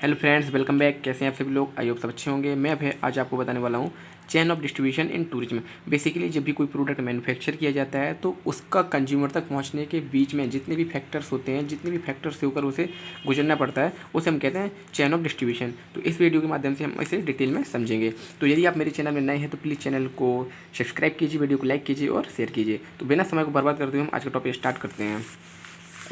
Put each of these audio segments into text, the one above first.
Hello friends, welcome back. कैसे हैं आप सभी लोग? आई होप सब अच्छे होंगे। मैं अभी आज आपको बताने वाला हूँ chain of distribution in tourism. Basically जब भी कोई प्रोडक्ट मैन्युफैक्चर किया जाता है तो उसका कंज्यूमर तक पहुँचने के बीच में जितने भी फैक्टर्स होते हैं, जितने भी फैक्टर्स से होकर उसे गुजरना पड़ता है, उसे हम कहते हैं चेन ऑफ डिस्ट्रीब्यूशन। तो इस वीडियो के माध्यम से हम इसे डिटेल में समझेंगे। तो यदि आप मेरे चैनल में नए हैं तो प्लीज़ चैनल को सब्सक्राइब कीजिए, वीडियो को लाइक कीजिए और शेयर कीजिए। तो बिना समय को बर्बाद करते हुए हम आज का टॉपिक स्टार्ट करते हैं।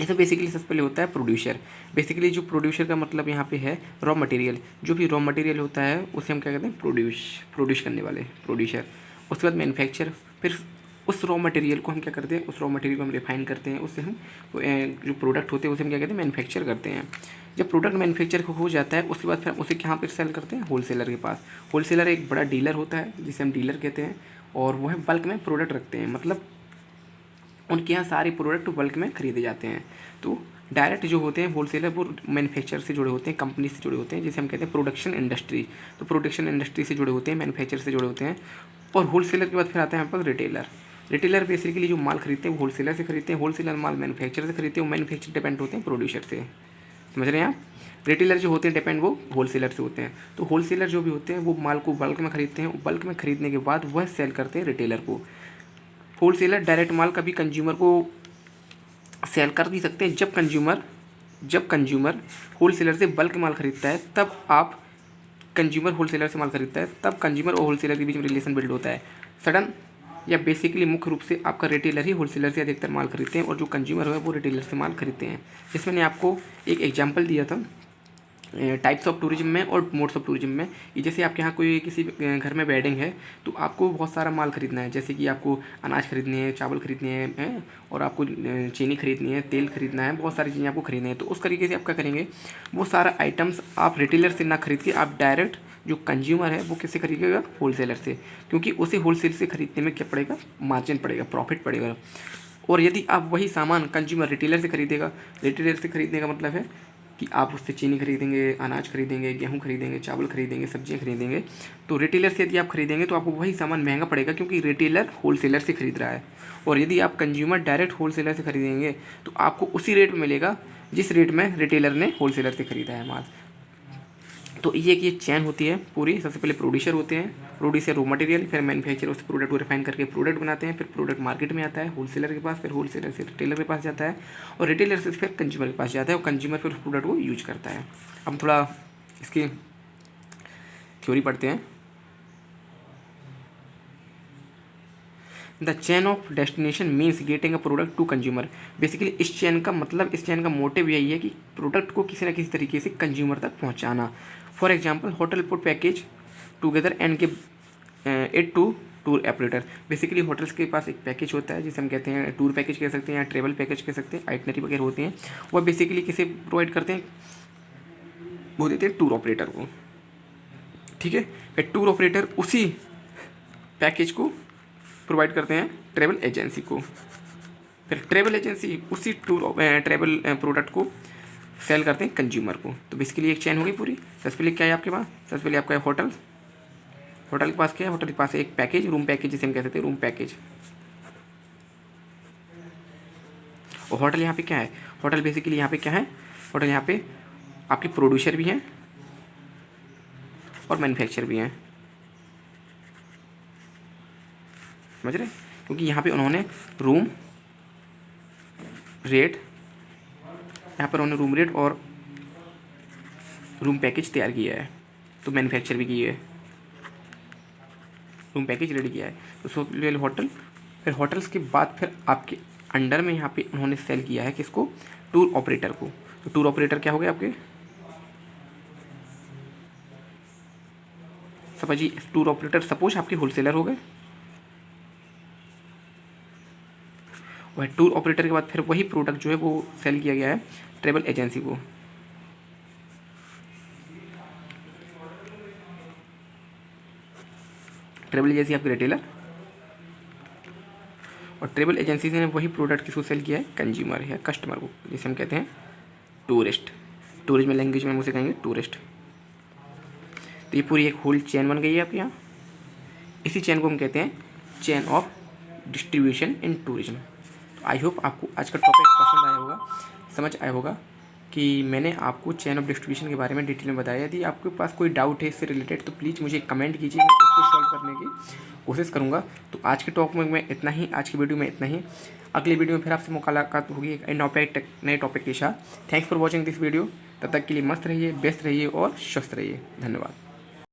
इसमें बेसिकली सबसे पहले होता है प्रोड्यूसर। बेसिकली जो प्रोड्यूसर का मतलब यहाँ पे है रॉ मटेरियल। जो भी रॉ मटेरियल होता है उसे हम क्या कहते हैं? प्रोड्यूस करने वाले प्रोड्यूसर। उसके बाद मैन्युफैक्चर। फिर उस रॉ मटेरियल को हम क्या करते हैं? उस रॉ मटेरियल को हम रिफाइन करते हैं, उससे हम जो प्रोडक्ट होते हैं उसे हम क्या कहते हैं? मैन्युफैक्चर करते हैं। जब प्रोडक्ट मैन्युफैक्चर हो जाता है उसके बाद फिर उसे कहाँ पर सेल करते हैं? होलसेलर के पास। होलसेलर एक बड़ा डीलर होता है जिसे हम डीलर कहते हैं, और वह बल्क में प्रोडक्ट रखते हैं। मतलब उनके यहाँ सारे प्रोडक्ट बल्क में खरीदे जाते हैं। तो डायरेक्ट जो होते हैं होलसेलर वो मैन्युफैक्चर से जुड़े होते हैं, कंपनी से जुड़े होते हैं, जिसे हम कहते हैं प्रोडक्शन इंडस्ट्री। तो प्रोडक्शन इंडस्ट्री से जुड़े होते हैं, मैन्युफैक्चर से जुड़े होते हैं। और होलसेलर के बाद फिर आता है हमारे पास रिटेलर। रिटेलर बेसिकली जो माल खरीदते हैं वो होलसेलर से खरीदते हैं, होलसेलर माल मैन्युफैक्चर से खरीदते हैं, मैन्युफैक्चर डिपेंड होते हैं प्रोड्यूसर से। समझ रहे हैं आप? रिटेलर जो होते हैं डिपेंड वो होलसेलर से होते हैं। तो होलसेलर जो भी होते हैं वो माल को बल्क में खरीदते हैं, बल्क में खरीदने के बाद वह सेल करते हैं रिटेलर को। होलसेलर डायरेक्ट माल कभी कंज्यूमर को सेल कर भी सकते हैं। जब कंज्यूमर होलसेलर से बल्क माल खरीदता है तब आप कंज्यूमर होलसेलर से माल खरीदता है तब कंज्यूमर और होलसेलर के बीच में रिलेशन बिल्ड होता है। सडन या बेसिकली मुख्य रूप से आपका रिटेलर ही होलसेलर से अधिकतर माल खरीदते हैं, और जो कंज्यूमर है वो रिटेलर से माल खरीदते हैं। जिसमें मैंने आपको एक एग्जांपल दिया था टाइप्स ऑफ टूरिज्म में और मोड्स ऑफ टूरिज्म में। ये जैसे आपके यहाँ कोई किसी घर में वेडिंग है तो आपको बहुत सारा माल खरीदना है, जैसे कि आपको अनाज खरीदने हैं, चावल खरीदने हैं, और आपको चीनी खरीदनी है, तेल खरीदना है, बहुत सारी चीज़ें आपको खरीदनी है। तो उस तरीके से आप क्या करेंगे? वो सारा आइटम्स आप रिटेलर से ना खरीद के आप डायरेक्ट जो कंज्यूमर है वो किससे खरीदेगा? होलसेलर से। क्योंकि उसे होलसेल से खरीदने में क्या पड़ेगा? मार्जिन पड़ेगा, प्रॉफिट पड़ेगा। और यदि आप वही सामान कंज्यूमर रिटेलर से खरीदेगा, रिटेलर से खरीदने का मतलब है कि आप उससे चीनी खरीदेंगे, अनाज खरीदेंगे, गेहूँ खरीदेंगे, चावल खरीदेंगे, सब्जियाँ खरीदेंगे। तो रिटेलर से यदि आप खरीदेंगे तो आपको वही सामान महंगा पड़ेगा, क्योंकि रिटेलर होलसेलर से खरीद रहा है। और यदि आप कंज्यूमर डायरेक्ट होलसेलर से खरीदेंगे तो आपको उसी रेट में मिलेगा जिस रेट में रिटेलर ने होलसेलर से खरीदा है माल। तो ये चैन होती है पूरी। सबसे पहले प्रोड्यूसर होते हैं, प्रोड्यूसर रॉ मटेरियल, फिर मैन्युफैक्चर उस प्रोडक्ट को रिफाइन करके प्रोडक्ट बनाते हैं, फिर प्रोडक्ट मार्केट में आता है होलसेलर के पास, फिर होलसेलर से रिटेलर के पास जाता है, और रिटेलर से फिर कंज्यूमर के पास जाता है, और कंज्यूमर फिर उस प्रोडक्ट को यूज करता है। अब थोड़ा इसकी थ्योरी पढ़ते हैं। The chain of destination means getting a product to consumer. Basically इस चैन का मतलब, इस चैन का मोटिव यही है कि प्रोडक्ट को किसी न किसी तरीके से कंज्यूमर तक पहुंचाना। For example hotel put package together and give it to tour operator. Basically hotels के पास एक पैकेज होता है जिसे हम कहते हैं टूर पैकेज कह सकते हैं, या ट्रेवल पैकेज कह सकते हैं, आइटनरी वगैरह होते हैं। वह बेसिकली किसे प्रोवाइड करते हैं? वो देते हैं टूर ऑपरेटर को। ठीक है, फिर टूर ऑपरेटर उसी पैकेज को प्रोवाइड करते हैं ट्रैवल एजेंसी को। फिर ट्रैवल एजेंसी उसी ट्रैवल प्रोडक्ट को सेल करते हैं कंज्यूमर को। तो बेसिकली एक चैन होगी पूरी। सबसे पहले क्या है आपके पास? सबसे पहले आपका है होटल। होटल के पास क्या है? होटल के पास एक पैकेज, रूम पैकेज जिसे हम कह सकते हैं रूम पैकेज। और होटल यहाँ पे क्या है? होटल बेसिकली यहाँ पे क्या है? होटल यहाँ पे आपके प्रोड्यूसर भी हैं और मैन्युफैक्चर भी हैं। समझ रहे? क्योंकि यहाँ पे उन्होंने रूम रेट, यहाँ पर उन्होंने रूम रेट और रूम पैकेज तैयार किया है, तो मैन्युफैक्चर भी की है, रूम पैकेज रेडी किया है। तो सो होटल, फिर होटल्स के बाद फिर आपके अंडर में यहाँ पे उन्होंने सेल किया है किसको? टूर ऑपरेटर को। तो टूर ऑपरेटर क्या हो गए आपके? समझिए, टूर ऑपरेटर सपोज आपके होलसेलर हो गए, वह टूर ऑपरेटर के बाद फिर वही प्रोडक्ट जो है वो सेल किया गया है ट्रैवल एजेंसी को। ट्रैवल एजेंसी आपकी रिटेलर, और ट्रैवल एजेंसी ने वही प्रोडक्ट किसको सेल किया है? कंज्यूमर या कस्टमर को, जिसे हम कहते हैं टूरिस्ट। टूरिज्म लैंग्वेज में हम उसे कहेंगे टूरिस्ट। तो ये पूरी एक होल चैन बन गई है आपके यहाँ। इसी चैन को हम कहते हैं chain of distribution in tourism. तो आई होप आपको आज का टॉपिक पसंद आया होगा, समझ आया होगा। कि मैंने आपको चेन ऑफ डिस्ट्रीब्यूशन के बारे में डिटेल में बताया। यदि आपके पास कोई डाउट है इससे रिलेटेड तो प्लीज़ मुझे कमेंट कीजिए, मैं उसको सॉल्व करने की कोशिश करूँगा। तो आज के टॉक में मैं इतना ही, आज की वीडियो में इतना ही। अगली वीडियो में फिर आपसे मुलाकात होगी एक नए टॉपिक के साथ। Thanks for watching this video. तब तक के लिए मस्त रहिए, व्यस्त रहिए और स्वस्थ रहिए। धन्यवाद।